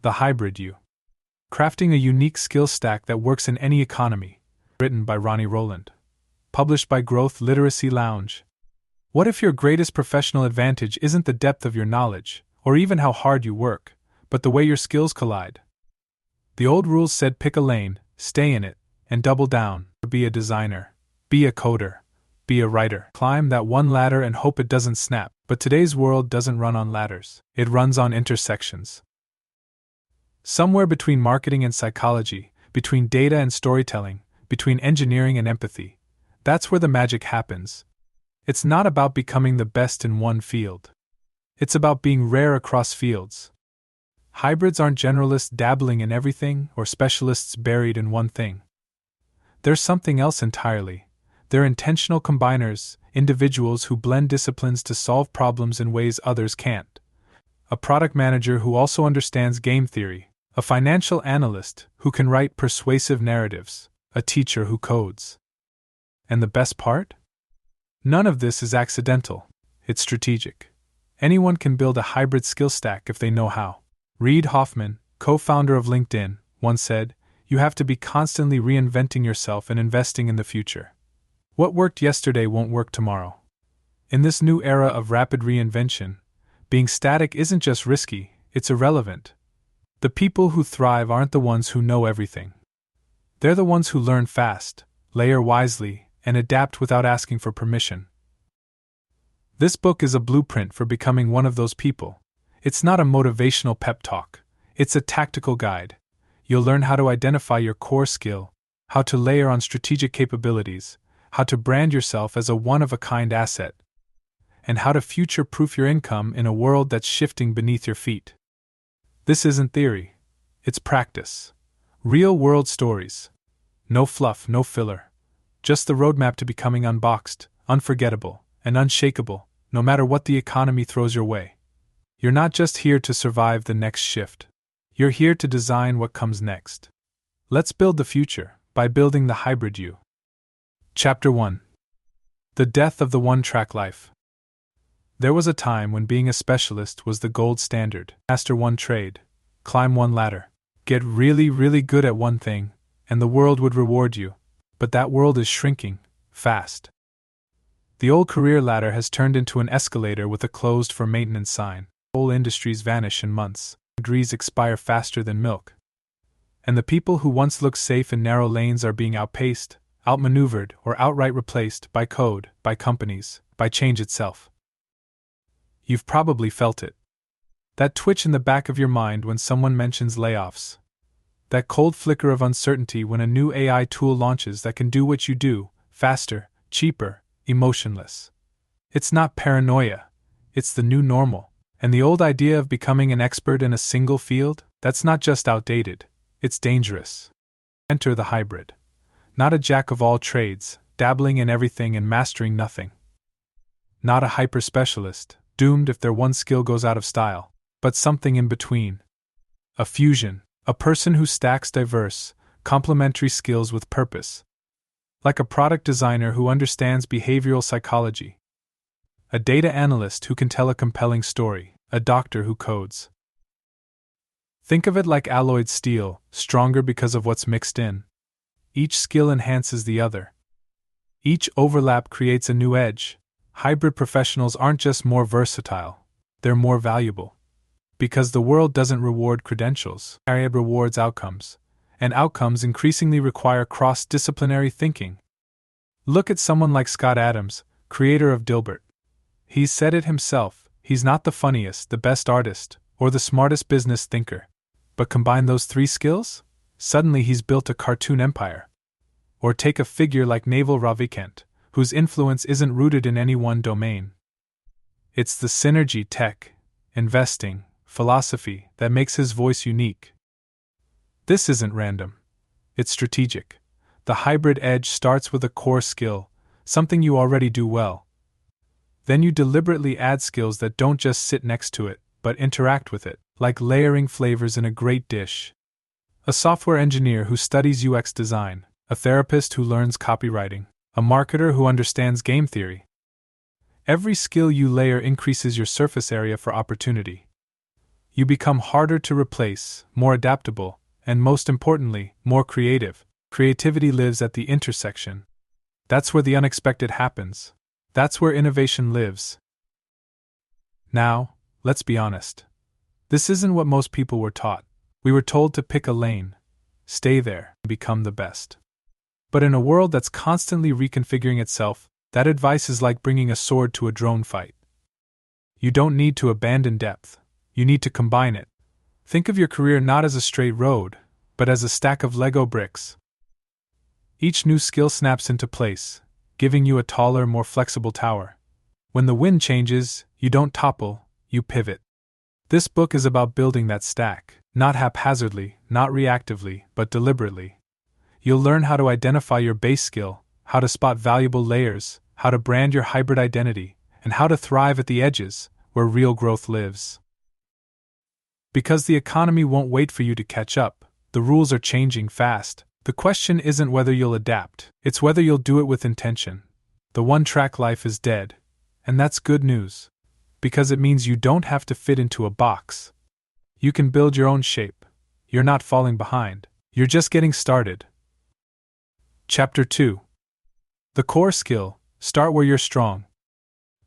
The Hybrid You. Crafting a unique skill stack that works in any economy. Written by Ronnie Rowland. Published by Growth Literacy Lounge. What if your greatest professional advantage isn't the depth of your knowledge, or even how hard you work, but the way your skills collide? The old rules said pick a lane, stay in it, and double down. Be a designer. Be a coder. Be a writer. Climb that one ladder and hope it doesn't snap. But today's world doesn't run on ladders. It runs on intersections. Somewhere between marketing and psychology, between data and storytelling, between engineering and empathy. That's where the magic happens. It's not about becoming the best in one field. It's about being rare across fields. Hybrids aren't generalists dabbling in everything or specialists buried in one thing. They're something else entirely. They're intentional combiners, individuals who blend disciplines to solve problems in ways others can't. A product manager who also understands game theory, a financial analyst who can write persuasive narratives, a teacher who codes. And the best part? None of this is accidental. It's strategic. Anyone can build a hybrid skill stack if they know how. Reid Hoffman, co-founder of LinkedIn, once said, "You have to be constantly reinventing yourself and investing in the future. What worked yesterday won't work tomorrow." In this new era of rapid reinvention, being static isn't just risky, it's irrelevant. The people who thrive aren't the ones who know everything. They're the ones who learn fast, layer wisely, and adapt without asking for permission. This book is a blueprint for becoming one of those people. It's not a motivational pep talk. It's a tactical guide. You'll learn how to identify your core skill, how to layer on strategic capabilities, how to brand yourself as a one-of-a-kind asset, and how to future-proof your income in a world that's shifting beneath your feet. This isn't theory. It's practice. Real-world stories. No fluff, no filler. Just the roadmap to becoming unboxed, unforgettable, and unshakable, no matter what the economy throws your way. You're not just here to survive the next shift. You're here to design what comes next. Let's build the future by building the hybrid you. Chapter 1. The Death of the OneTrack Life. There was a time when being a specialist was the gold standard. Master one trade, climb one ladder, get really, really good at one thing, and the world would reward you. But that world is shrinking, fast. The old career ladder has turned into an escalator with a closed for maintenance sign. Whole industries vanish in months. Degrees expire faster than milk. And the people who once looked safe in narrow lanes are being outpaced, outmaneuvered, or outright replaced by code, by companies, by change itself. You've probably felt it. That twitch in the back of your mind when someone mentions layoffs. That cold flicker of uncertainty when a new AI tool launches that can do what you do, faster, cheaper, emotionless. It's not paranoia. It's the new normal. And the old idea of becoming an expert in a single field, that's not just outdated, it's dangerous. Enter the hybrid. Not a jack of all trades, dabbling in everything and mastering nothing. Not a hyper-specialist, doomed if their one skill goes out of style, but something in between. A fusion, a person who stacks diverse, complementary skills with purpose. Like a product designer who understands behavioral psychology. A data analyst who can tell a compelling story, a doctor who codes. Think of it like alloyed steel, stronger because of what's mixed in. Each skill enhances the other. Each overlap creates a new edge. Hybrid professionals aren't just more versatile, they're more valuable. Because the world doesn't reward credentials, it rewards outcomes, and outcomes increasingly require cross-disciplinary thinking. Look at someone like Scott Adams, creator of Dilbert. He's said it himself, he's not the funniest, the best artist, or the smartest business thinker. But combine those three skills? Suddenly he's built a cartoon empire. Or take a figure like Naval Ravikant, whose influence isn't rooted in any one domain. It's the synergy, tech, investing, philosophy that makes his voice unique. This isn't random. It's strategic. The hybrid edge starts with a core skill, something you already do well. Then you deliberately add skills that don't just sit next to it, but interact with it, like layering flavors in a great dish. A software engineer who studies UX design, a therapist who learns copywriting, a marketer who understands game theory. Every skill you layer increases your surface area for opportunity. You become harder to replace, more adaptable, and most importantly, more creative. Creativity lives at the intersection. That's where the unexpected happens. That's where innovation lives. Now, let's be honest. This isn't what most people were taught. We were told to pick a lane, stay there, and become the best. But in a world that's constantly reconfiguring itself, that advice is like bringing a sword to a drone fight. You don't need to abandon depth. You need to combine it. Think of your career not as a straight road, but as a stack of Lego bricks. Each new skill snaps into place, giving you a taller, more flexible tower. When the wind changes, you don't topple, you pivot. This book is about building that stack, not haphazardly, not reactively, but deliberately. You'll learn how to identify your base skill, how to spot valuable layers, how to brand your hybrid identity, and how to thrive at the edges, where real growth lives. Because the economy won't wait for you to catch up, the rules are changing fast. The question isn't whether you'll adapt, it's whether you'll do it with intention. The one-track life is dead, and that's good news, because it means you don't have to fit into a box. You can build your own shape. You're not falling behind. You're just getting started. Chapter 2. The core skill. Start where you're strong.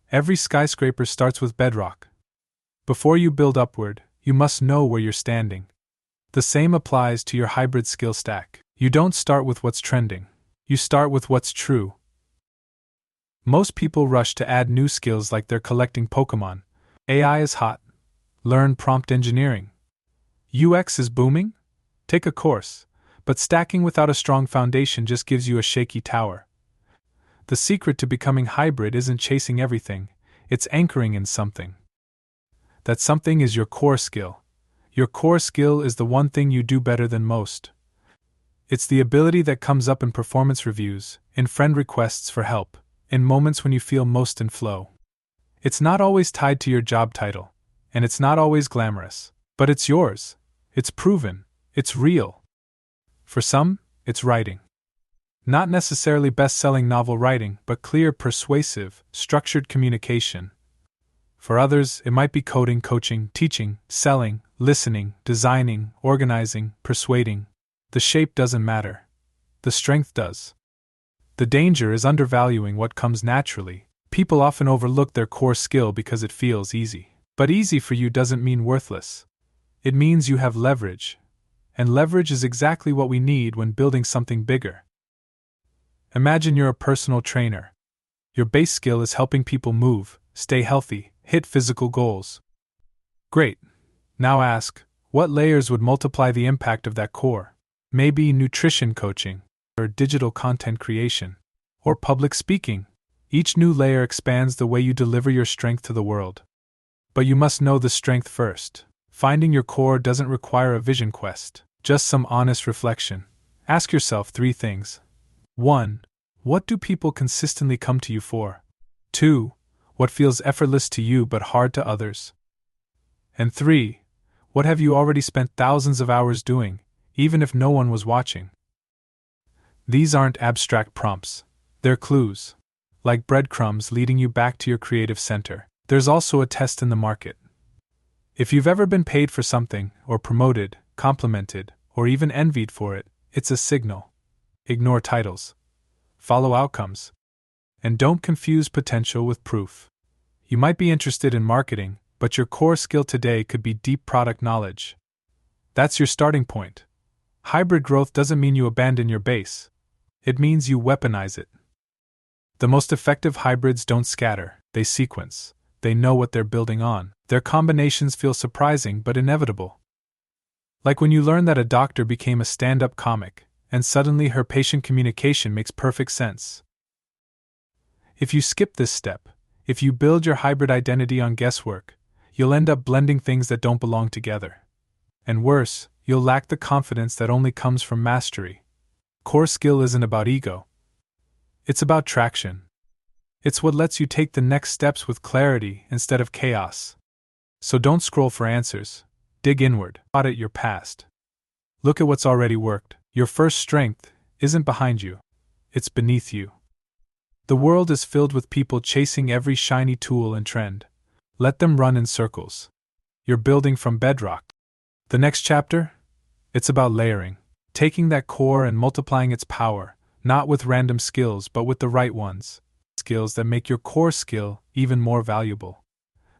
Every skyscraper starts with bedrock. Before you build upward, you must know where you're standing. The same applies to your hybrid skill stack. You don't start with what's trending. You start with what's true. Most people rush to add new skills like they're collecting Pokemon. AI is hot. Learn prompt engineering. UX is booming? Take a course. But stacking without a strong foundation just gives you a shaky tower. The secret to becoming hybrid isn't chasing everything, it's anchoring in something. That something is your core skill. Your core skill is the one thing you do better than most. It's the ability that comes up in performance reviews, in friend requests for help, in moments when you feel most in flow. It's not always tied to your job title, and it's not always glamorous, but it's yours. It's proven. It's real. For some, it's writing. Not necessarily best-selling novel writing, but clear, persuasive, structured communication. For others, it might be coding, coaching, teaching, selling, listening, designing, organizing, persuading. The shape doesn't matter. The strength does. The danger is undervaluing what comes naturally. People often overlook their core skill because it feels easy. But easy for you doesn't mean worthless. It means you have leverage. And leverage is exactly what we need when building something bigger. Imagine you're a personal trainer. Your base skill is helping people move, stay healthy, hit physical goals. Great. Now ask, what layers would multiply the impact of that core? Maybe nutrition coaching, or digital content creation, or public speaking. Each new layer expands the way you deliver your strength to the world. But you must know the strength first. Finding your core doesn't require a vision quest, just some honest reflection. Ask yourself 3 things. 1. What do people consistently come to you for? 2. What feels effortless to you but hard to others? And 3. What have you already spent thousands of hours doing, even if no one was watching? These aren't abstract prompts. They're clues. Like breadcrumbs leading you back to your creative center. There's also a test in the market. If you've ever been paid for something, or promoted, complimented, or even envied for it, it's a signal. Ignore titles. Follow outcomes. And don't confuse potential with proof. You might be interested in marketing, but your core skill today could be deep product knowledge. That's your starting point. Hybrid growth doesn't mean you abandon your base. It means you weaponize it. The most effective hybrids don't scatter, they sequence. They know what they're building on. Their combinations feel surprising but inevitable. Like when you learn that a doctor became a stand-up comic, and suddenly her patient communication makes perfect sense. If you skip this step, if you build your hybrid identity on guesswork, you'll end up blending things that don't belong together. And worse, you'll lack the confidence that only comes from mastery. Core skill isn't about ego. It's about traction. It's what lets you take the next steps with clarity instead of chaos. So don't scroll for answers. Dig inward. Audit your past. Look at what's already worked. Your first strength isn't behind you. It's beneath you. The world is filled with people chasing every shiny tool and trend. Let them run in circles. You're building from bedrock. The next chapter? It's about layering, taking that core and multiplying its power, not with random skills but with the right ones, skills that make your core skill even more valuable.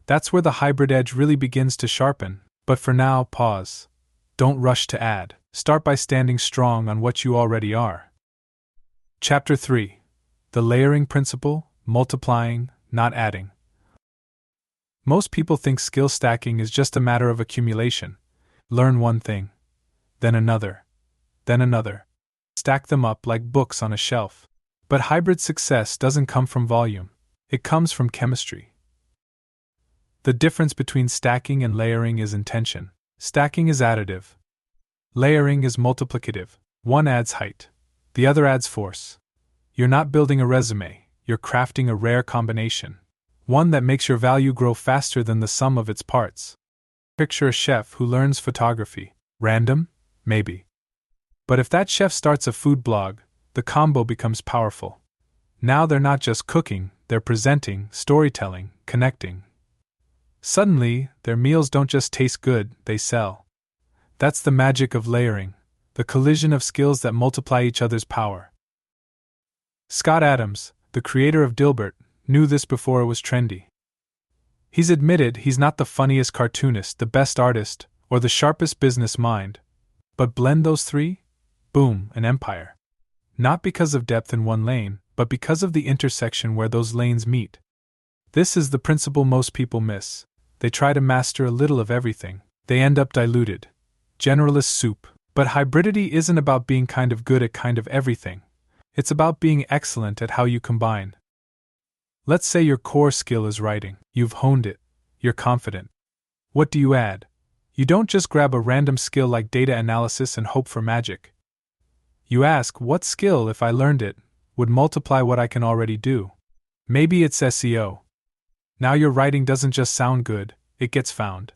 That's where the hybrid edge really begins to sharpen, but for now, pause. Don't rush to add. Start by standing strong on what you already are. Chapter 3. The layering principle, multiplying, not adding. Most people think skill stacking is just a matter of accumulation. Learn one thing, then another, then another. Stack them up like books on a shelf. But hybrid success doesn't come from volume, it comes from chemistry. The difference between stacking and layering is intention. Stacking is additive. Layering is multiplicative. One adds height, the other adds force. You're not building a resume, you're crafting a rare combination. One that makes your value grow faster than the sum of its parts. Picture a chef who learns photography. Random? Maybe. But if that chef starts a food blog, the combo becomes powerful. Now they're not just cooking, they're presenting, storytelling, connecting. Suddenly, their meals don't just taste good, they sell. That's the magic of layering, the collision of skills that multiply each other's power. Scott Adams, the creator of Dilbert, knew this before it was trendy. He's admitted he's not the funniest cartoonist, the best artist, or the sharpest business mind. But blend those three? Boom, an empire. Not because of depth in one lane, but because of the intersection where those lanes meet. This is the principle most people miss. They try to master a little of everything. They end up diluted. Generalist soup. But hybridity isn't about being kind of good at kind of everything. It's about being excellent at how you combine. Let's say your core skill is writing. You've honed it. You're confident. What do you add? You don't just grab a random skill like data analysis and hope for magic. You ask, what skill, if I learned it, would multiply what I can already do? Maybe it's SEO. Now your writing doesn't just sound good, it gets found.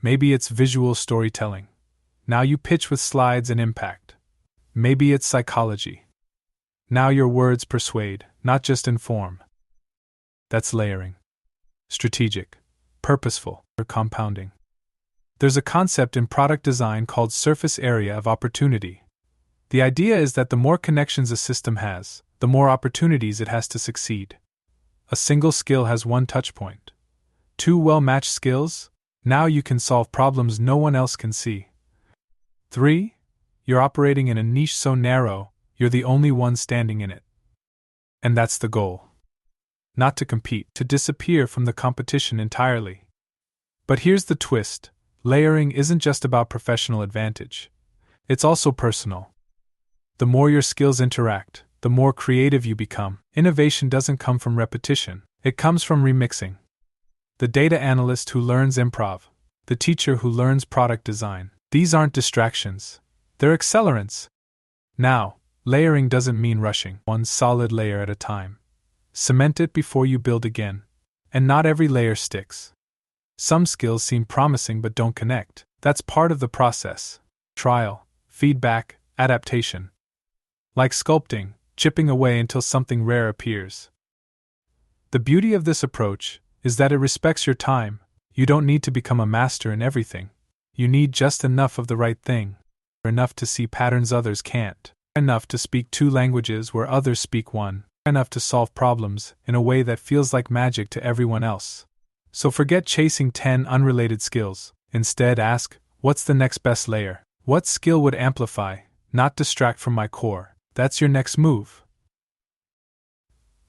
Maybe it's visual storytelling. Now you pitch with slides and impact. Maybe it's psychology. Now your words persuade, not just inform. That's layering. Strategic, purposeful, or compounding. There's a concept in product design called surface area of opportunity. The idea is that the more connections a system has, the more opportunities it has to succeed. A single skill has one touchpoint. Two well-matched skills? Now you can solve problems no one else can see. 3. You're operating in a niche so narrow, you're the only one standing in it. And that's the goal. Not to compete, to disappear from the competition entirely. But here's the twist. Layering isn't just about professional advantage. It's also personal. The more your skills interact, the more creative you become. Innovation doesn't come from repetition, it comes from remixing. The data analyst who learns improv, the teacher who learns product design, these aren't distractions, they're accelerants. Now, layering doesn't mean rushing, one solid layer at a time. Cement it before you build again. And not every layer sticks. Some skills seem promising but don't connect. That's part of the process. Trial, feedback, adaptation. Like sculpting, chipping away until something rare appears. The beauty of this approach is that it respects your time. You don't need to become a master in everything. You need just enough of the right thing. Enough to see patterns others can't. Enough to speak two languages where others speak one. Enough to solve problems in a way that feels like magic to everyone else. So forget chasing 10 unrelated skills. Instead ask, what's the next best layer? What skill would amplify, not distract from my core? That's your next move.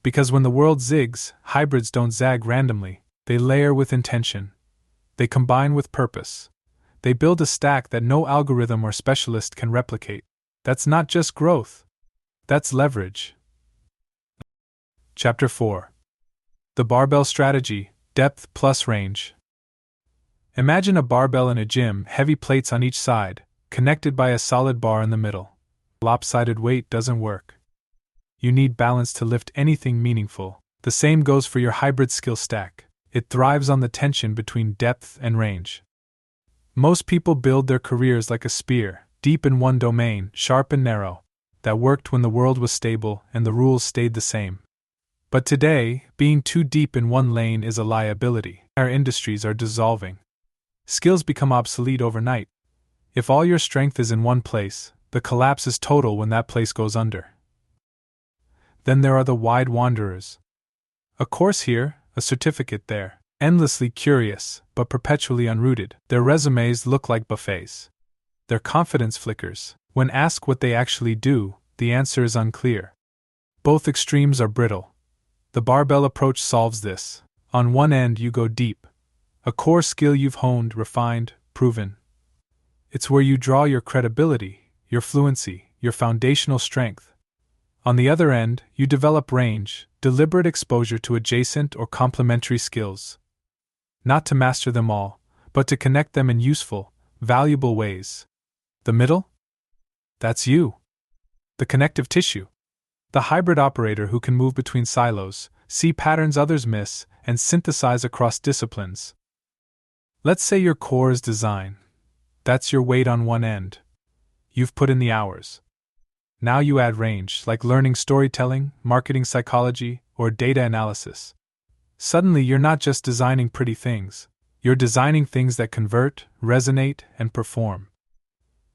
Because when the world zigs, hybrids don't zag randomly. They layer with intention. They combine with purpose. They build a stack that no algorithm or specialist can replicate. That's not just growth. That's leverage. Chapter 4. The Barbell Strategy, Depth plus Range. Imagine a barbell in a gym, heavy plates on each side, connected by a solid bar in the middle. Lopsided weight doesn't work. You need balance to lift anything meaningful. The same goes for your hybrid skill stack. It thrives on the tension between depth and range. Most people build their careers like a spear, deep in one domain, sharp and narrow, that worked when the world was stable and the rules stayed the same. But today, being too deep in one lane is a liability. Our industries are dissolving. skills become obsolete overnight. If all your strength is in one place, the collapse is total when that place goes under. Then there are the wide wanderers. A course here, a certificate there, endlessly curious, but perpetually unrooted. Their resumes look like buffets. Their confidence flickers. When asked what they actually do, the answer is unclear. Both extremes are brittle. The barbell approach solves this. On one end, you go deep. A core skill you've honed, refined, proven. It's where you draw your credibility, your fluency, your foundational strength. On the other end, you develop range, deliberate exposure to adjacent or complementary skills. Not to master them all, but to connect them in useful, valuable ways. The middle? That's you. The connective tissue. The hybrid operator who can move between silos, see patterns others miss, and synthesize across disciplines. Let's say your core is design. That's your weight on one end. You've put in the hours. Now you add range, like learning storytelling, marketing psychology, or data analysis. Suddenly you're not just designing pretty things, you're designing things that convert, resonate, and perform.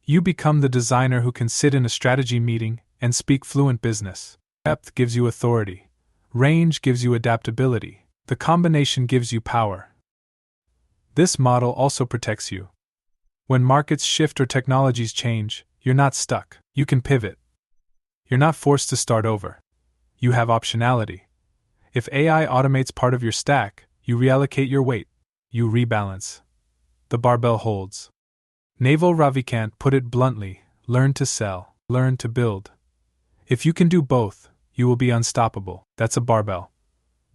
You become the designer who can sit in a strategy meeting and speak fluent business. Depth gives you authority. Range gives you adaptability. The combination gives you power. This model also protects you. When markets shift or technologies change, you're not stuck. You can pivot. You're not forced to start over. You have optionality. If AI automates part of your stack, you reallocate your weight. You rebalance. The barbell holds. Naval Ravikant put it bluntly: learn to sell, learn to build. If you can do both, you will be unstoppable. That's a barbell.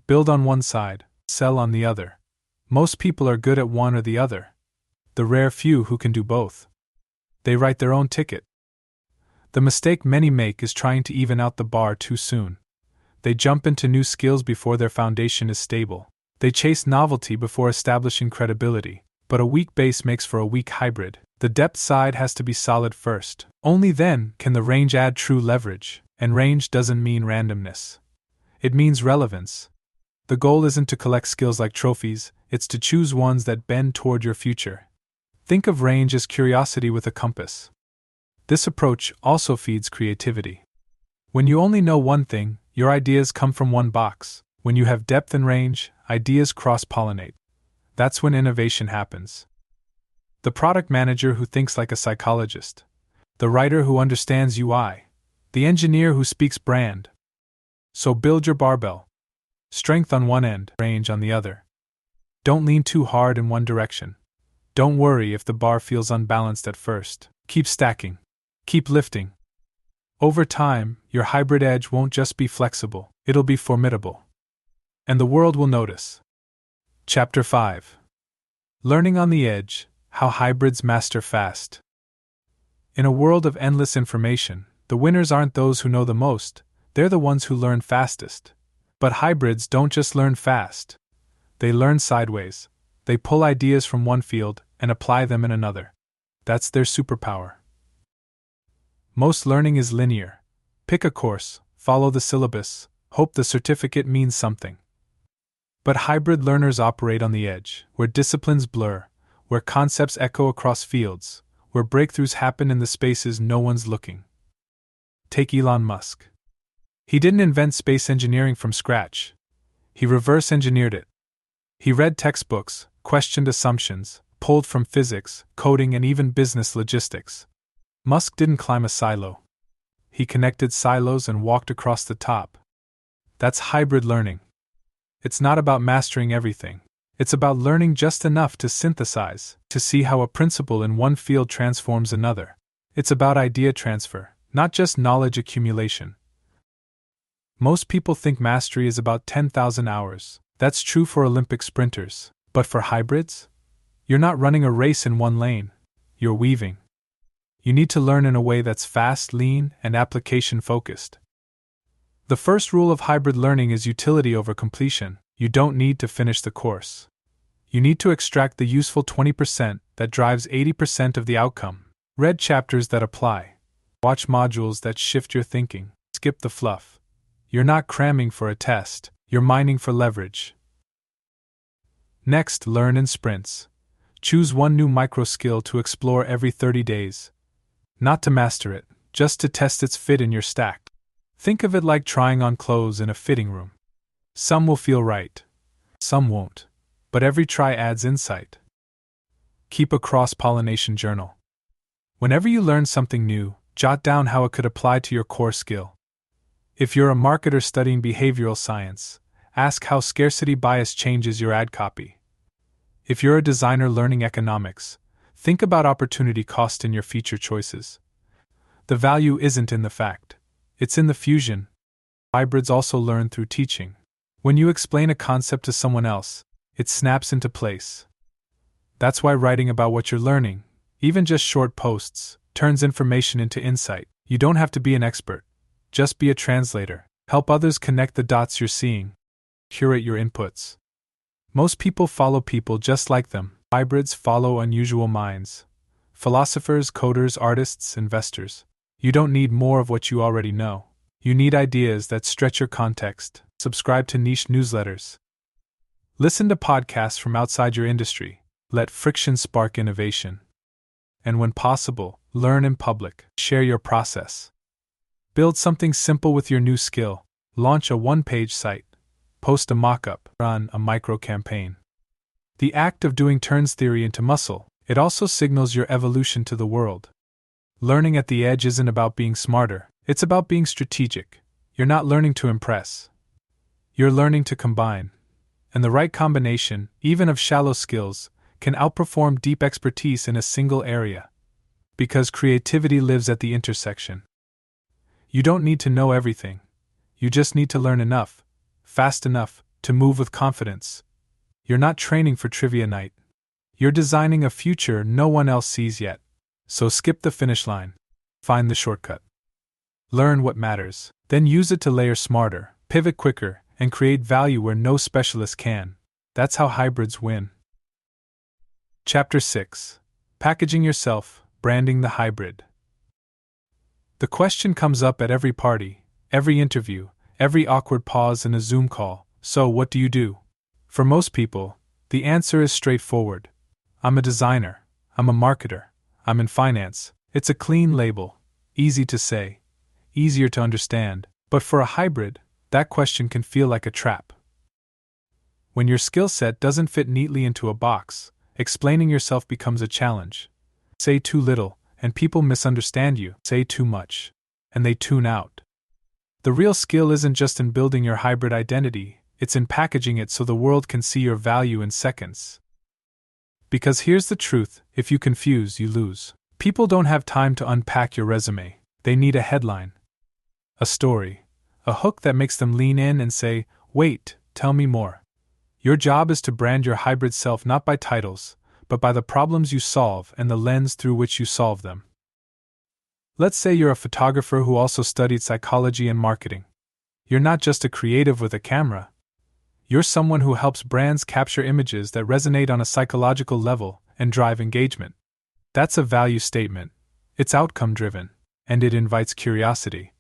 Build on one side, sell on the other. Most people are good at one or the other. The rare few who can do both. They write their own ticket. The mistake many make is trying to even out the bar too soon. They jump into new skills before their foundation is stable. They chase novelty before establishing credibility. But a weak base makes for a weak hybrid. The depth side has to be solid first. Only then can the range add true leverage, and range doesn't mean randomness. It means relevance. The goal isn't to collect skills like trophies, it's to choose ones that bend toward your future. Think of range as curiosity with a compass. This approach also feeds creativity. When you only know one thing, your ideas come from one box. When you have depth and range, ideas cross-pollinate. That's when innovation happens. The product manager who thinks like a psychologist. The writer who understands UI. The engineer who speaks brand. So build your barbell. Strength on one end, range on the other. Don't lean too hard in one direction. Don't worry if the bar feels unbalanced at first. Keep stacking. Keep lifting. Over time, your hybrid edge won't just be flexible, it'll be formidable. And the world will notice. Chapter 5. Learning on the Edge: How Hybrids Master Fast. In a world of endless information, the winners aren't those who know the most, they're the ones who learn fastest. But hybrids don't just learn fast. They learn sideways. They pull ideas from one field and apply them in another. That's their superpower. Most learning is linear. Pick a course, follow the syllabus, hope the certificate means something. But hybrid learners operate on the edge, where disciplines blur, where concepts echo across fields, where breakthroughs happen in the spaces no one's looking. Take Elon Musk. He didn't invent space engineering from scratch. He reverse engineered it. He read textbooks, questioned assumptions, pulled from physics, coding, and even business logistics. Musk didn't climb a silo. He connected silos and walked across the top. That's hybrid learning. It's not about mastering everything. It's about learning just enough to synthesize, to see how a principle in one field transforms another. It's about idea transfer, not just knowledge accumulation. Most people think mastery is about 10,000 hours. That's true for Olympic sprinters. But for hybrids? You're not running a race in one lane. You're weaving. You need to learn in a way that's fast, lean, and application-focused. The first rule of hybrid learning is utility over completion. You don't need to finish the course. You need to extract the useful 20% that drives 80% of the outcome. Read chapters that apply. Watch modules that shift your thinking. Skip the fluff. You're not cramming for a test, you're mining for leverage. Next, learn in sprints. Choose one new micro skill to explore every 30 days. Not to master it, just to test its fit in your stack. Think of it like trying on clothes in a fitting room. Some will feel right, some won't, but every try adds insight. Keep a cross-pollination journal. Whenever you learn something new, jot down how it could apply to your core skill. If you're a marketer studying behavioral science, ask how scarcity bias changes your ad copy. If you're a designer learning economics, think about opportunity cost in your feature choices. The value isn't in the fact, it's in the fusion. Hybrids also learn through teaching. When you explain a concept to someone else, it snaps into place. That's why writing about what you're learning, even just short posts, turns information into insight. You don't have to be an expert. Just be a translator. Help others connect the dots you're seeing. Curate your inputs. Most people follow people just like them. Hybrids follow unusual minds. Philosophers, coders, artists, investors. You don't need more of what you already know. You need ideas that stretch your context. Subscribe to niche newsletters. Listen to podcasts from outside your industry. Let friction spark innovation. And when possible, learn in public. Share your process. Build something simple with your new skill. Launch a one-page site. Post a mock-up. Run a micro-campaign. The act of doing turns theory into muscle. It also signals your evolution to the world. Learning at the edge isn't about being smarter. It's about being strategic. You're not learning to impress. You're learning to combine. And the right combination, even of shallow skills, can outperform deep expertise in a single area. Because creativity lives at the intersection. You don't need to know everything. You just need to learn enough, fast enough, to move with confidence. You're not training for trivia night. You're designing a future no one else sees yet. So skip the finish line. Find the shortcut. Learn what matters, then use it to layer smarter, pivot quicker, and create value where no specialist can. That's how hybrids win. Chapter 6. Packaging Yourself, Branding the Hybrid. The question comes up at every party, every interview, every awkward pause in a Zoom call. So what do you do? For most people, the answer is straightforward. I'm a designer. I'm a marketer. I'm in finance. It's a clean label. Easy to say. Easier to understand. But for a hybrid, that question can feel like a trap. When your skill set doesn't fit neatly into a box, explaining yourself becomes a challenge. Say too little, and people misunderstand you. Say too much, and they tune out. The real skill isn't just in building your hybrid identity, it's in packaging it so the world can see your value in seconds. Because here's the truth, if you confuse, you lose. People don't have time to unpack your resume. They need a headline. A story. A hook that makes them lean in and say, "Wait, tell me more." Your job is to brand your hybrid self not by titles, but by the problems you solve and the lens through which you solve them. Let's say you're a photographer who also studied psychology and marketing. You're not just a creative with a camera. You're someone who helps brands capture images that resonate on a psychological level and drive engagement. That's a value statement. It's outcome-driven, and it invites curiosity.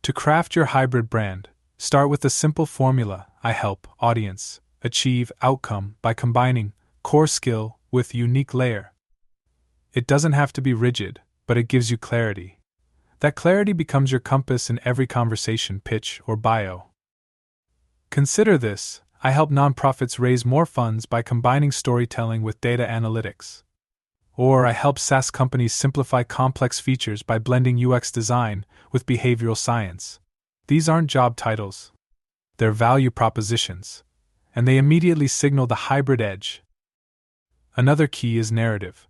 To craft your hybrid brand, start with a simple formula. I help audience achieve outcome by combining core skill with unique layer. It doesn't have to be rigid, but it gives you clarity. That clarity becomes your compass in every conversation, pitch, or bio. Consider this: I help nonprofits raise more funds by combining storytelling with data analytics. Or I help SaaS companies simplify complex features by blending UX design with behavioral science. These aren't job titles. They're value propositions, and they immediately signal the hybrid edge. Another key is narrative.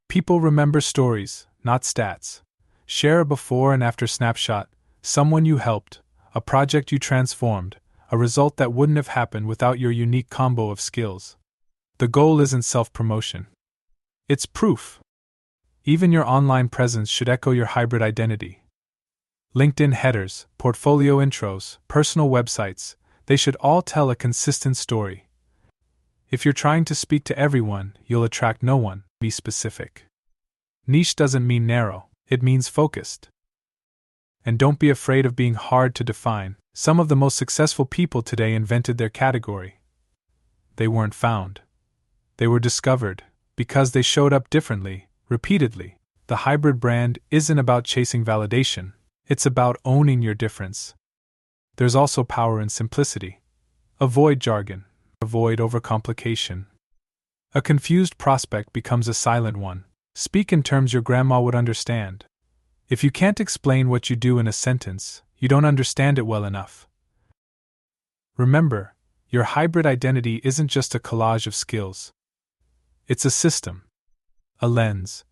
People remember stories, not stats. Share a before and after snapshot, someone you helped, a project you transformed, a result that wouldn't have happened without your unique combo of skills. The goal isn't self-promotion. It's proof. Even your online presence should echo your hybrid identity. LinkedIn headers, portfolio intros, personal websites, they should all tell a consistent story. If you're trying to speak to everyone, you'll attract no one. Be specific. Niche doesn't mean narrow, it means focused. And don't be afraid of being hard to define. Some of the most successful people today invented their category. They weren't found. They were discovered because they showed up differently, repeatedly. The hybrid brand isn't about chasing validation, it's about owning your difference. There's also power in simplicity. Avoid jargon, avoid overcomplication. A confused prospect becomes a silent one. Speak in terms your grandma would understand. If you can't explain what you do in a sentence, you don't understand it well enough. Remember, your hybrid identity isn't just a collage of skills. It's a system, a lens,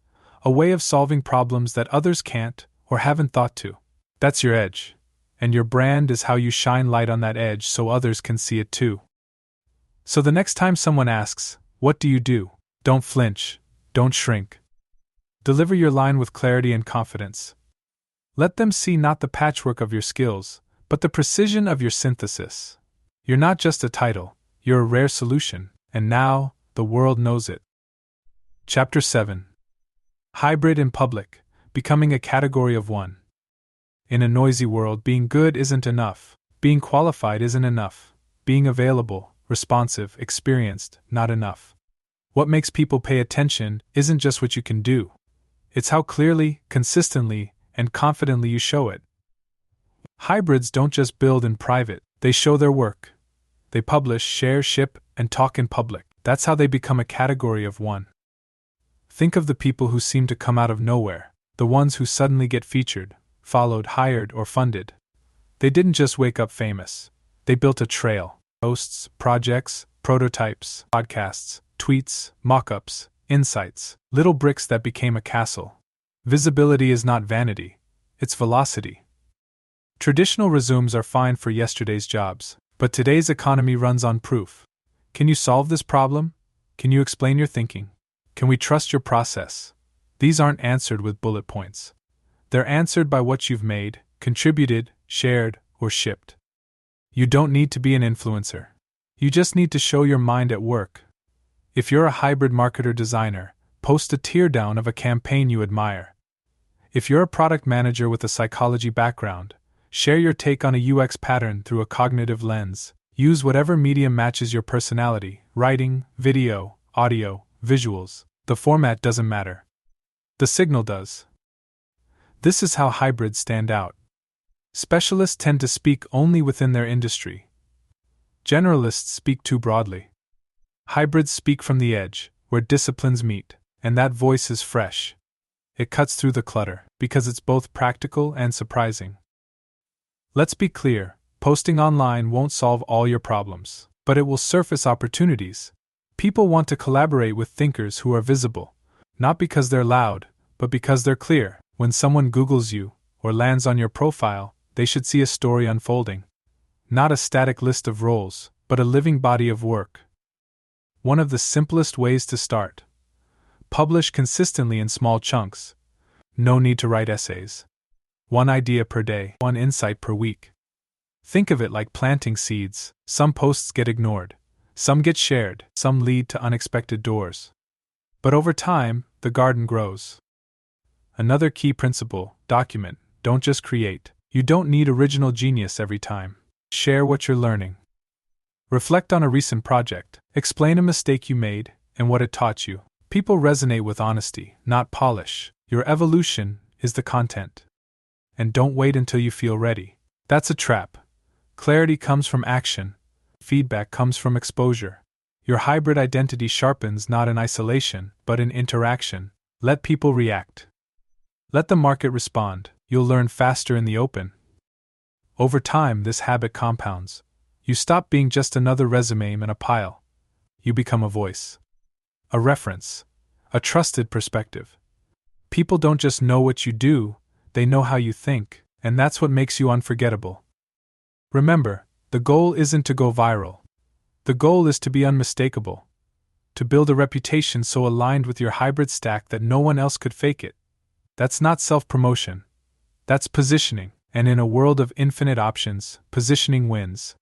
a way of solving problems that others can't or haven't thought to. That's your edge, and your brand is how you shine light on that edge so others can see it too. So the next time someone asks, "What do you do?" don't flinch, don't shrink. Deliver your line with clarity and confidence. Let them see not the patchwork of your skills, but the precision of your synthesis. You're not just a title, you're a rare solution, and now, the world knows it. Chapter 7. Hybrid in Public, Becoming a Category of One. In a noisy world, being good isn't enough. Being qualified isn't enough. Being available, responsive, experienced, not enough. What makes people pay attention isn't just what you can do. It's how clearly, consistently, and confidently you show it. Hybrids don't just build in private, they show their work. They publish, share, ship, and talk in public. That's how they become a category of one. Think of the people who seem to come out of nowhere, the ones who suddenly get featured, followed, hired, or funded. They didn't just wake up famous. They built a trail. Posts, projects, prototypes, podcasts, tweets, mock-ups, insights, little bricks that became a castle. Visibility is not vanity, it's velocity. Traditional resumes are fine for yesterday's jobs, but today's economy runs on proof. Can you solve this problem? Can you explain your thinking? Can we trust your process? These aren't answered with bullet points. They're answered by what you've made, contributed, shared, or shipped. You don't need to be an influencer. You just need to show your mind at work. If you're a hybrid marketer designer, post a teardown of a campaign you admire. If you're a product manager with a psychology background, share your take on a UX pattern through a cognitive lens. Use whatever medium matches your personality: writing, video, audio, visuals. The format doesn't matter. The signal does. This is how hybrids stand out. Specialists tend to speak only within their industry. Generalists speak too broadly. Hybrids speak from the edge, where disciplines meet, and that voice is fresh. It cuts through the clutter, because it's both practical and surprising. Let's be clear, posting online won't solve all your problems, but it will surface opportunities. People want to collaborate with thinkers who are visible, not because they're loud, but because they're clear. When someone Googles you, or lands on your profile, they should see a story unfolding. Not a static list of roles, but a living body of work. One of the simplest ways to start. Publish consistently in small chunks. No need to write essays. One idea per day, one insight per week. Think of it like planting seeds. Some posts get ignored. Some get shared. Some lead to unexpected doors. But over time, the garden grows. Another key principle: document, don't just create. You don't need original genius every time. Share what you're learning. Reflect on a recent project. Explain a mistake you made and what it taught you. People resonate with honesty, not polish. Your evolution is the content. And don't wait until you feel ready. That's a trap. Clarity comes from action. Feedback comes from exposure. Your hybrid identity sharpens not in isolation, but in interaction. Let people react. Let the market respond. You'll learn faster in the open. Over time, this habit compounds. You stop being just another resume in a pile. You become a voice. A reference. A trusted perspective. People don't just know what you do, they know how you think, and that's what makes you unforgettable. Remember, the goal isn't to go viral. The goal is to be unmistakable. To build a reputation so aligned with your hybrid stack that no one else could fake it. That's not self-promotion. That's positioning, and in a world of infinite options, positioning wins.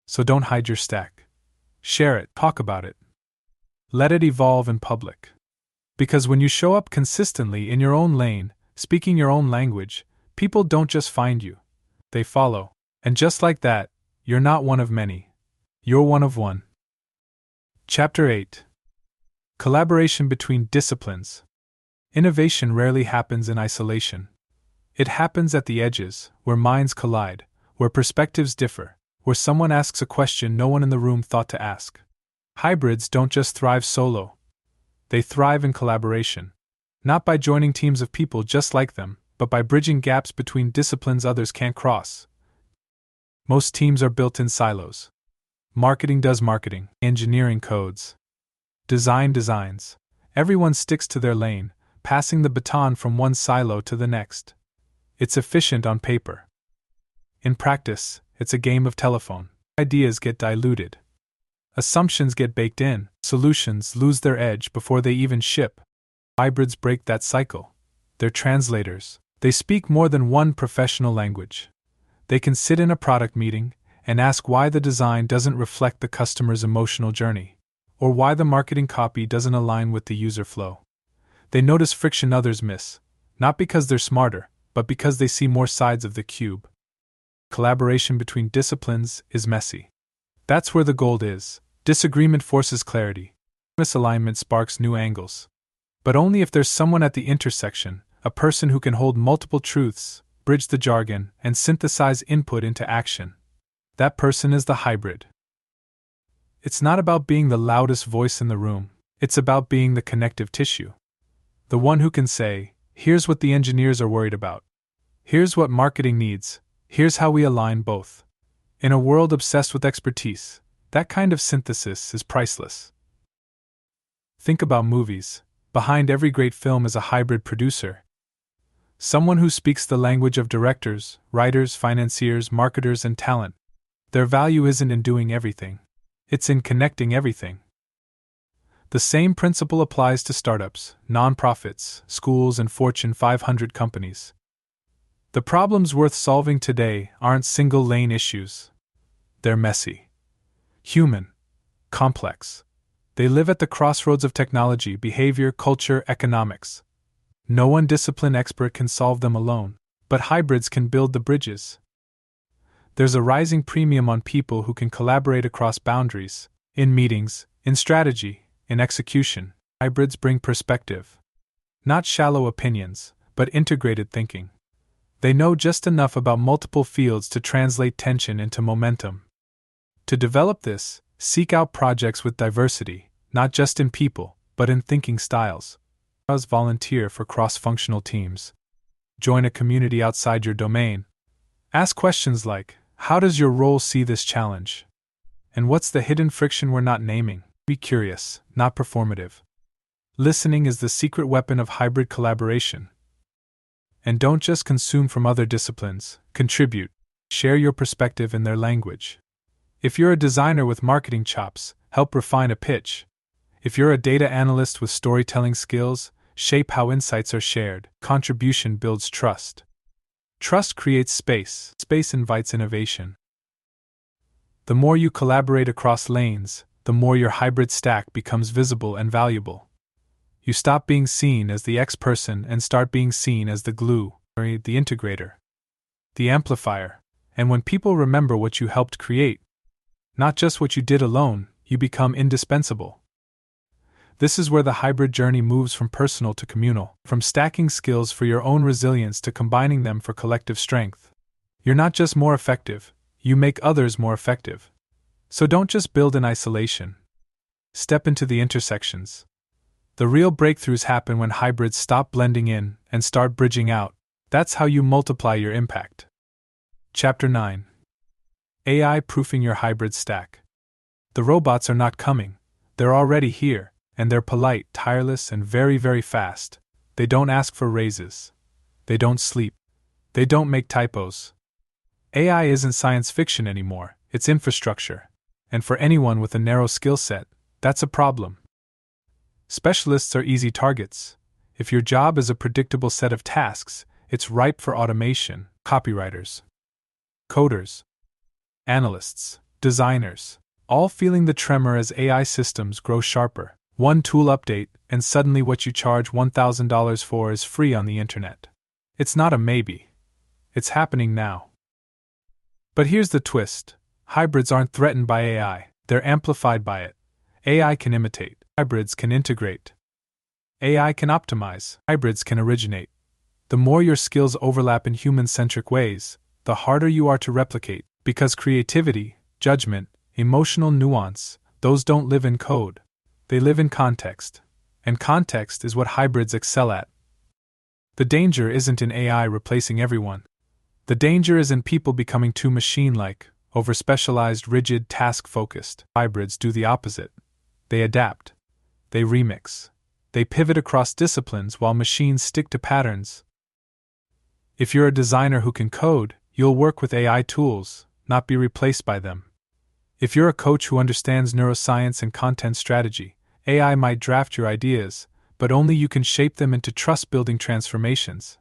So don't hide your stack. Share it, talk about it. Let it evolve in public. Because when you show up consistently in your own lane, speaking your own language, people don't just find you. They follow. And just like that, you're not one of many. You're one of one. Chapter 8. Collaboration between disciplines. Innovation rarely happens in isolation. It happens at the edges, where minds collide, where perspectives differ, where someone asks a question no one in the room thought to ask. Hybrids don't just thrive solo. They thrive in collaboration. Not by joining teams of people just like them, but by bridging gaps between disciplines others can't cross. Most teams are built in silos. Marketing does marketing, engineering codes, design designs. Everyone sticks to their lane, passing the baton from one silo to the next. It's efficient on paper. In practice, it's a game of telephone. Ideas get diluted. Assumptions get baked in. Solutions lose their edge before they even ship. Hybrids break that cycle. They're translators. They speak more than one professional language. They can sit in a product meeting and ask why the design doesn't reflect the customer's emotional journey, or why the marketing copy doesn't align with the user flow. They notice friction others miss, not because they're smarter, but because they see more sides of the cube. Collaboration between disciplines is messy. That's where the gold is. Disagreement forces clarity. Misalignment sparks new angles. But only if there's someone at the intersection, a person who can hold multiple truths, bridge the jargon, and synthesize input into action. That person is the hybrid. It's not about being the loudest voice in the room, it's about being the connective tissue. The one who can say, here's what the engineers are worried about. Here's what marketing needs. Here's how we align both. In a world obsessed with expertise, that kind of synthesis is priceless. Think about movies. Behind every great film is a hybrid producer. Someone who speaks the language of directors, writers, financiers, marketers, and talent. Their value isn't in doing everything. It's in connecting everything. The same principle applies to startups, nonprofits, schools, and Fortune 500 companies. The problems worth solving today aren't single-lane issues. They're messy, human, complex. They live at the crossroads of technology, behavior, culture, economics. No one discipline expert can solve them alone, but hybrids can build the bridges. There's a rising premium on people who can collaborate across boundaries, in meetings, in strategy, in execution. Hybrids bring perspective. Not shallow opinions, but integrated thinking. They know just enough about multiple fields to translate tension into momentum. To develop this, seek out projects with diversity, not just in people, but in thinking styles. Volunteer for cross-functional teams. Join a community outside your domain. Ask questions like, how does your role see this challenge? And what's the hidden friction we're not naming? Be curious, not performative. Listening is the secret weapon of hybrid collaboration. And don't just consume from other disciplines, contribute. Share your perspective in their language. If you're a designer with marketing chops, help refine a pitch. If you're a data analyst with storytelling skills, shape how insights are shared. Contribution builds trust. Trust creates space. Space invites innovation. The more you collaborate across lanes, the more your hybrid stack becomes visible and valuable. You stop being seen as the X person and start being seen as the glue, the integrator, the amplifier. And when people remember what you helped create, not just what you did alone, you become indispensable. This is where the hybrid journey moves from personal to communal, from stacking skills for your own resilience to combining them for collective strength. You're not just more effective, you make others more effective. So don't just build in isolation. Step into the intersections. The real breakthroughs happen when hybrids stop blending in and start bridging out. That's how you multiply your impact. Chapter 9. AI proofing your hybrid stack. The robots are not coming. They're already here. And they're polite, tireless, and very, very fast. They don't ask for raises. They don't sleep. They don't make typos. AI isn't science fiction anymore, it's infrastructure. And for anyone with a narrow skill set, that's a problem. Specialists are easy targets. If your job is a predictable set of tasks, it's ripe for automation. Copywriters, coders, analysts, designers, all feeling the tremor as AI systems grow sharper. One tool update, and suddenly what you charge $1,000 for is free on the internet. It's not a maybe. It's happening now. But here's the twist. Hybrids aren't threatened by AI, they're amplified by it. AI can imitate, Hybrids can integrate. AI can optimize. Hybrids can originate. The more your skills overlap in human-centric ways, the harder you are to replicate, because creativity, judgment, emotional nuance, those don't live in code. They live in context. And context is what hybrids excel at. The danger isn't in AI replacing everyone. The danger is in people becoming too machine-like, over-specialized, rigid, task-focused. Hybrids do the opposite. They adapt. They remix. They pivot across disciplines while machines stick to patterns. If you're a designer who can code, you'll work with AI tools, not be replaced by them. If you're a coach who understands neuroscience and content strategy, AI might draft your ideas, but only you can shape them into trust-building transformations.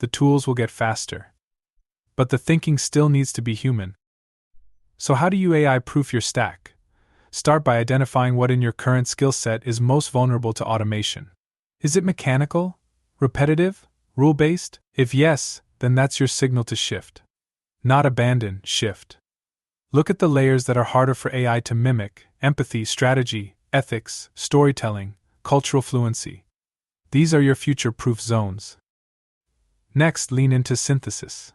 The tools will get faster. But the thinking still needs to be human. So how do you AI-proof your stack? Start by identifying what in your current skill set is most vulnerable to automation. Is it mechanical? Repetitive? Rule-based? If yes, then that's your signal to shift. Not abandon, shift. Look at the layers that are harder for AI to mimic: empathy, strategy, ethics, storytelling, cultural fluency. These are your future-proof zones. Next, lean into synthesis.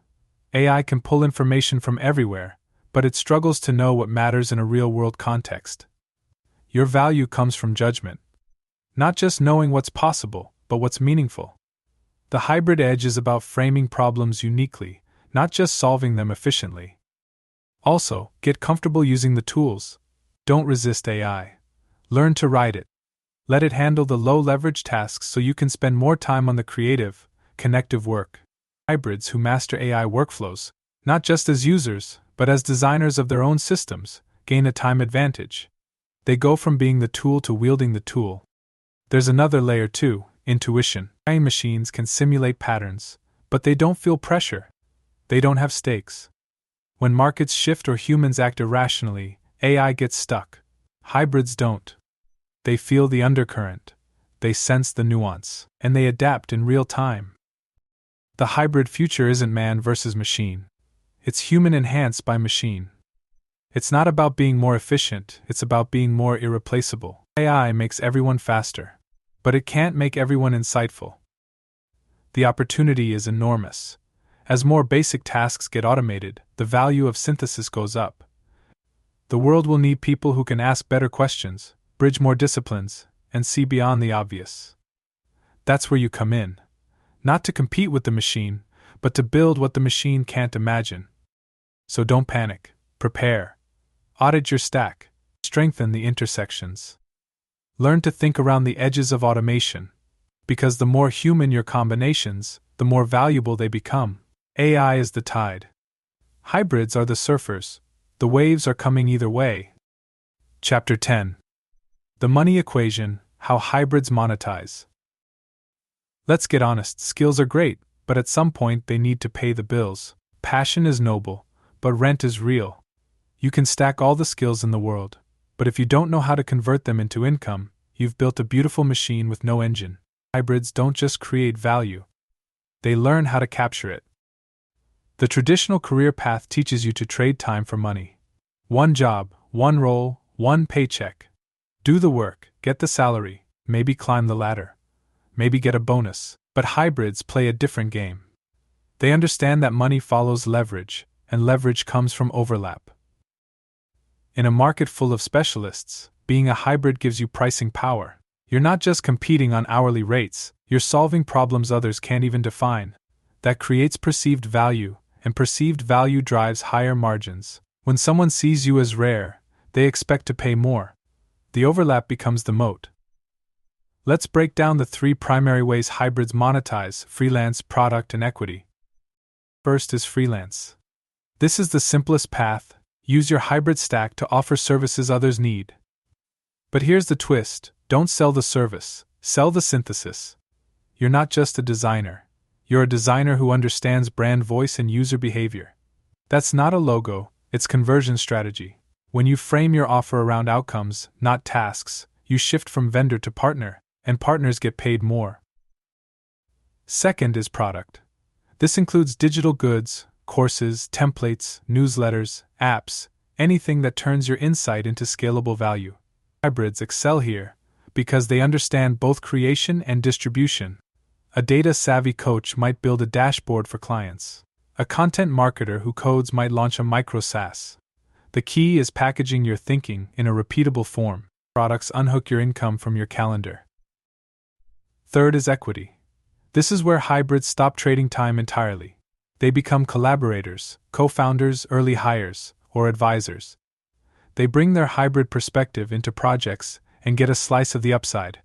AI can pull information from everywhere, but it struggles to know what matters in a real-world context. Your value comes from judgment. Not just knowing what's possible, but what's meaningful. The hybrid edge is about framing problems uniquely, not just solving them efficiently. Also, get comfortable using the tools. Don't resist AI. Learn to ride it. Let it handle the low-leverage tasks so you can spend more time on the creative, connective work. Hybrids who master AI workflows, not just as users, but as designers of their own systems, gain a time advantage. They go from being the tool to wielding the tool. There's another layer too: intuition. AI machines can simulate patterns, but they don't feel pressure. They don't have stakes. When markets shift or humans act irrationally, AI gets stuck. Hybrids don't. They feel the undercurrent, they sense the nuance, and they adapt in real time. The hybrid future isn't man versus machine. It's human enhanced by machine. It's not about being more efficient, it's about being more irreplaceable. AI makes everyone faster, but it can't make everyone insightful. The opportunity is enormous. As more basic tasks get automated, the value of synthesis goes up. The world will need people who can ask better questions, bridge more disciplines, and see beyond the obvious. That's where you come in. Not to compete with the machine, but to build what the machine can't imagine. So don't panic. Prepare. Audit your stack. Strengthen the intersections. Learn to think around the edges of automation. Because the more human your combinations, the more valuable they become. AI is the tide. Hybrids are the surfers. The waves are coming either way. Chapter 10. The Money Equation: How Hybrids Monetize. Let's get honest, skills are great, but at some point they need to pay the bills. Passion is noble, but rent is real. You can stack all the skills in the world, but if you don't know how to convert them into income, you've built a beautiful machine with no engine. Hybrids don't just create value. They learn how to capture it. The traditional career path teaches you to trade time for money. One job, one role, one paycheck. Do the work, get the salary, maybe climb the ladder. Maybe get a bonus, but hybrids play a different game. They understand that money follows leverage, and leverage comes from overlap. In a market full of specialists, being a hybrid gives you pricing power. You're not just competing on hourly rates, you're solving problems others can't even define. That creates perceived value, and perceived value drives higher margins. When someone sees you as rare, they expect to pay more. The overlap becomes the moat. Let's break down the three primary ways hybrids monetize: freelance, product, and equity. First is freelance. This is the simplest path. Use your hybrid stack to offer services others need. But here's the twist: don't sell the service, sell the synthesis. You're not just a designer. You're a designer who understands brand voice and user behavior. That's not a logo, it's conversion strategy. When you frame your offer around outcomes, not tasks, you shift from vendor to partner, and partners get paid more. Second is product. This includes digital goods, courses, templates, newsletters, apps, anything that turns your insight into scalable value. Hybrids excel here because they understand both creation and distribution. A data-savvy coach might build a dashboard for clients. A content marketer who codes might launch a micro SaaS. The key is packaging your thinking in a repeatable form. Products unhook your income from your calendar. Third is equity. This is where hybrids stop trading time entirely. They become collaborators, co-founders, early hires, or advisors. They bring their hybrid perspective into projects and get a slice of the upside.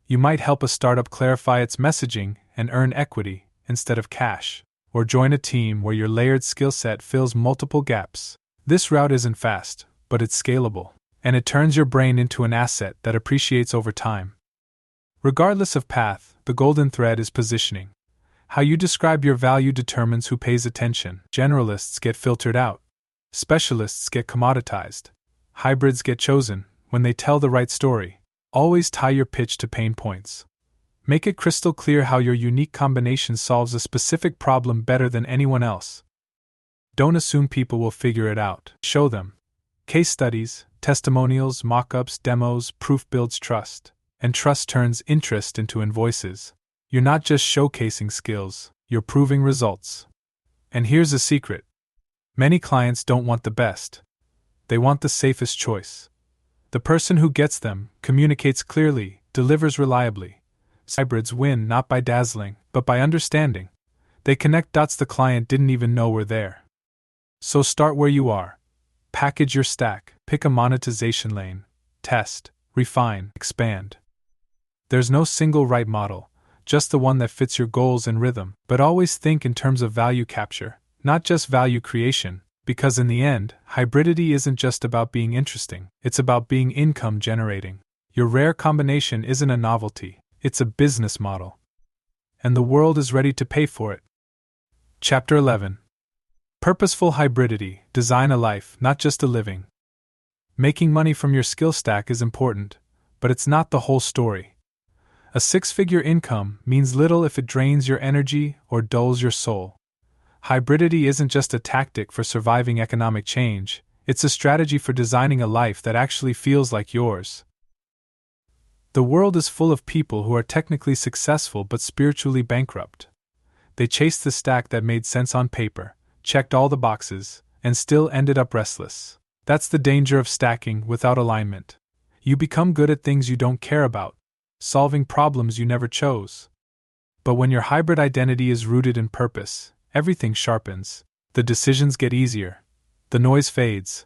You might help a startup clarify its messaging and earn equity instead of cash, or join a team where your layered skill set fills multiple gaps. This route isn't fast, but it's scalable, and it turns your brain into an asset that appreciates over time. Regardless of path, the golden thread is positioning. How you describe your value determines who pays attention. Generalists get filtered out. Specialists get commoditized. Hybrids get chosen when they tell the right story. Always tie your pitch to pain points. Make it crystal clear how your unique combination solves a specific problem better than anyone else. Don't assume people will figure it out. Show them. Case studies, testimonials, mock-ups, demos, proof builds trust. And trust turns interest into invoices. You're not just showcasing skills, you're proving results. And here's a secret. Many clients don't want the best. They want the safest choice. The person who gets them communicates clearly, delivers reliably. Hybrids win not by dazzling, but by understanding. They connect dots the client didn't even know were there. So start where you are. Package your stack, pick a monetization lane, test, refine, expand. There's no single right model, just the one that fits your goals and rhythm, but always think in terms of value capture, not just value creation. Because in the end, hybridity isn't just about being interesting, it's about being income generating. Your rare combination isn't a novelty, it's a business model. And the world is ready to pay for it. Chapter 11. Purposeful Hybridity. Design a life, not just a living. Making money from your skill stack is important, but it's not the whole story. A six-figure income means little if it drains your energy or dulls your soul. Hybridity isn't just a tactic for surviving economic change, it's a strategy for designing a life that actually feels like yours. The world is full of people who are technically successful but spiritually bankrupt. They chased the stack that made sense on paper, checked all the boxes, and still ended up restless. That's the danger of stacking without alignment. You become good at things you don't care about, solving problems you never chose. But when your hybrid identity is rooted in purpose, everything sharpens, the decisions get easier, the noise fades.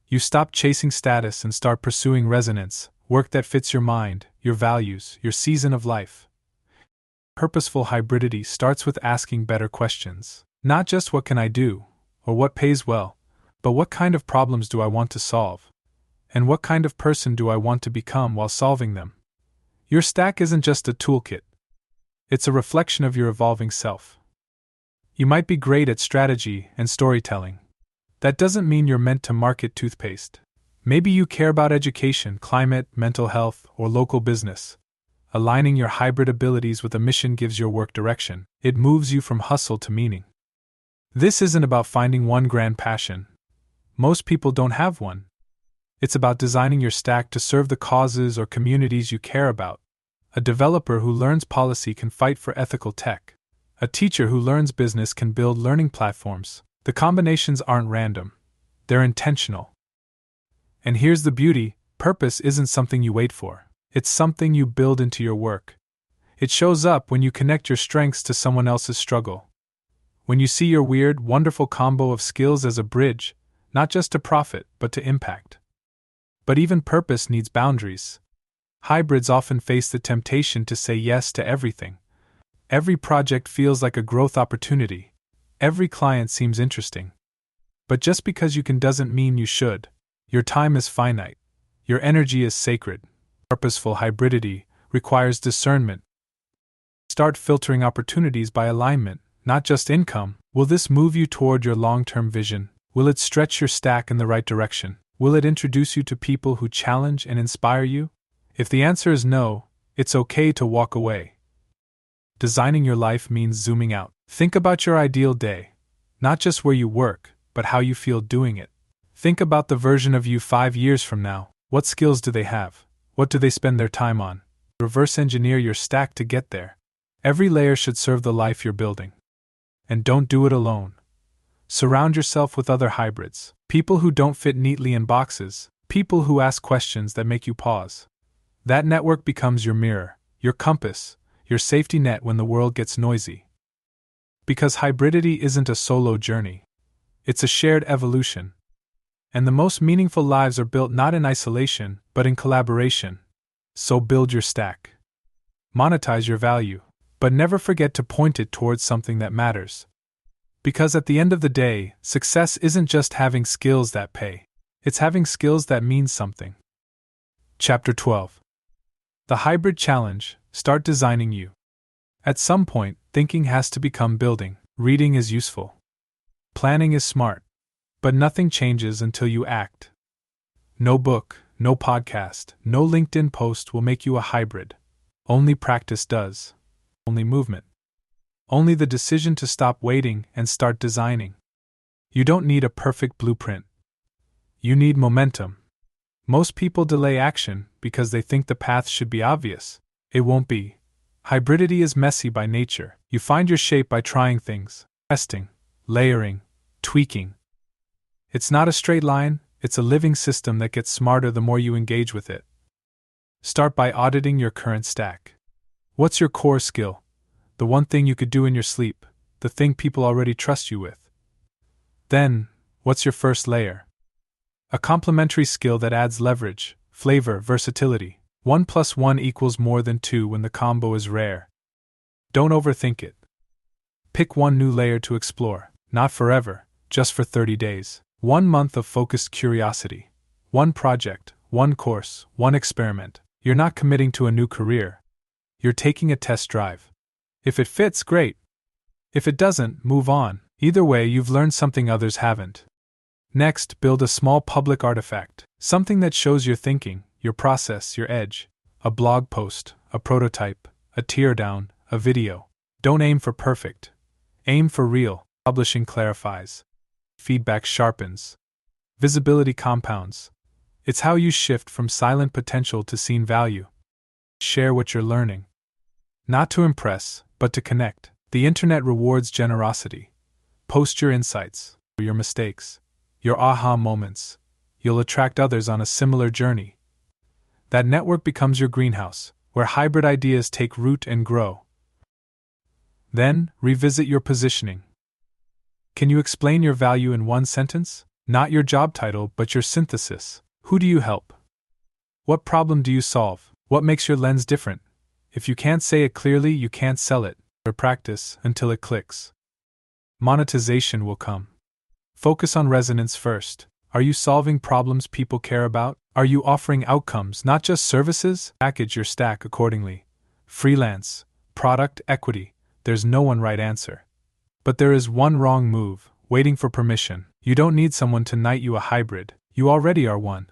You stop chasing status and start pursuing resonance, work that fits your mind, your values, your season of life. Purposeful hybridity starts with asking better questions. Not just what can I do, or what pays well, but what kind of problems do I want to solve? And what kind of person do I want to become while solving them? Your stack isn't just a toolkit. It's a reflection of your evolving self. You might be great at strategy and storytelling. That doesn't mean you're meant to market toothpaste. Maybe you care about education, climate, mental health, or local business. Aligning your hybrid abilities with a mission gives your work direction. It moves you from hustle to meaning. This isn't about finding one grand passion. Most people don't have one. It's about designing your stack to serve the causes or communities you care about. A developer who learns policy can fight for ethical tech. A teacher who learns business can build learning platforms. The combinations aren't random. They're intentional. And here's the beauty, purpose isn't something you wait for. It's something you build into your work. It shows up when you connect your strengths to someone else's struggle. When you see your weird, wonderful combo of skills as a bridge, not just to profit, but to impact. But even purpose needs boundaries. Hybrids often face the temptation to say yes to everything. Every project feels like a growth opportunity. Every client seems interesting. But just because you can doesn't mean you should. Your time is finite. Your energy is sacred. Purposeful hybridity requires discernment. Start filtering opportunities by alignment, not just income. Will this move you toward your long-term vision? Will it stretch your stack in the right direction? Will it introduce you to people who challenge and inspire you? If the answer is no, it's okay to walk away. Designing your life means zooming out. Think about your ideal day. Not just where you work, but how you feel doing it. Think about the version of you 5 years from now. What skills do they have? What do they spend their time on? Reverse engineer your stack to get there. Every layer should serve the life you're building. And don't do it alone. Surround yourself with other hybrids, people who don't fit neatly in boxes, people who ask questions that make you pause. That network becomes your mirror, your compass, your safety net when the world gets noisy. Because hybridity isn't a solo journey. It's a shared evolution. And the most meaningful lives are built not in isolation, but in collaboration. So build your stack. Monetize your value, but never forget to point it towards something that matters. Because at the end of the day, success isn't just having skills that pay. It's having skills that mean something. Chapter 12. The Hybrid Challenge. Start designing you. At some point, thinking has to become building. Reading is useful. Planning is smart. But nothing changes until you act. No book, no podcast, no LinkedIn post will make you a hybrid. Only practice does. Only movement. Only the decision to stop waiting and start designing. You don't need a perfect blueprint. You need momentum. Most people delay action because they think the path should be obvious. It won't be. Hybridity is messy by nature. You find your shape by trying things, testing, layering, tweaking. It's not a straight line, it's a living system that gets smarter the more you engage with it. Start by auditing your current stack. What's your core skill? The one thing you could do in your sleep, the thing people already trust you with. Then, what's your first layer? A complementary skill that adds leverage, flavor, versatility. 1 + 1 = more than 2 when the combo is rare. Don't overthink it. Pick one new layer to explore, not forever, just for 30 days. 1 month of focused curiosity. One project, one course, one experiment. You're not committing to a new career. You're taking a test drive. If it fits, great. If it doesn't, move on. Either way, you've learned something others haven't. Next, build a small public artifact, something that shows your thinking, your process, your edge. A blog post, a prototype, a teardown, a video. Don't aim for perfect. Aim for real. Publishing clarifies. Feedback sharpens. Visibility compounds. It's how you shift from silent potential to seen value. Share what you're learning. Not to impress, but to connect. The internet rewards generosity. Post your insights, your mistakes, your aha moments. You'll attract others on a similar journey. That network becomes your greenhouse, where hybrid ideas take root and grow. Then, revisit your positioning. Can you explain your value in one sentence? Not your job title, but your synthesis. Who do you help? What problem do you solve? What makes your lens different? If you can't say it clearly, you can't sell it, or practice until it clicks. Monetization will come. Focus on resonance first. Are you solving problems people care about? Are you offering outcomes, not just services? Package your stack accordingly. Freelance, product, equity. There's no one right answer. But there is one wrong move, waiting for permission. You don't need someone to knight you a hybrid. You already are one.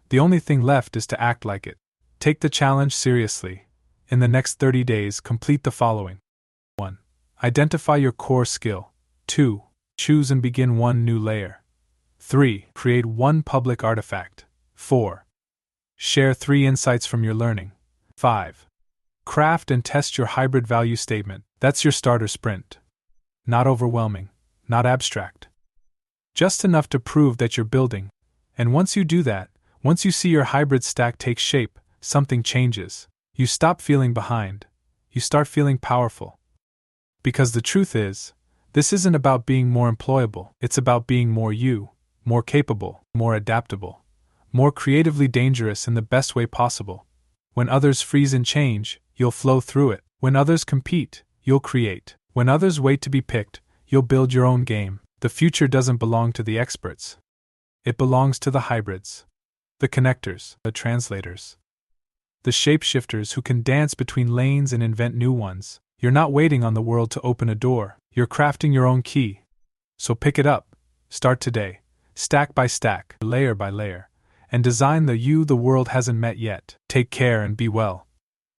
The only thing left is to act like it. Take the challenge seriously. In the next 30 days, complete the following. 1. Identify your core skill. 2. Choose and begin one new layer. 3. Create one public artifact. 4. Share 3 insights from your learning. 5. Craft and test your hybrid value statement. That's your starter sprint. Not overwhelming, not abstract. Just enough to prove that you're building. And once you do that, once you see your hybrid stack take shape, something changes. You stop feeling behind. You start feeling powerful. Because the truth is, this isn't about being more employable, it's about being more you, more capable, more adaptable, more creatively dangerous in the best way possible. When others freeze and change, you'll flow through it. When others compete, you'll create. When others wait to be picked, you'll build your own game. The future doesn't belong to the experts. It belongs to the hybrids, the connectors, the translators, the shapeshifters who can dance between lanes and invent new ones. You're not waiting on the world to open a door, you're crafting your own key. So pick it up, start today, stack by stack, layer by layer, and design the you the world hasn't met yet. Take care and be well.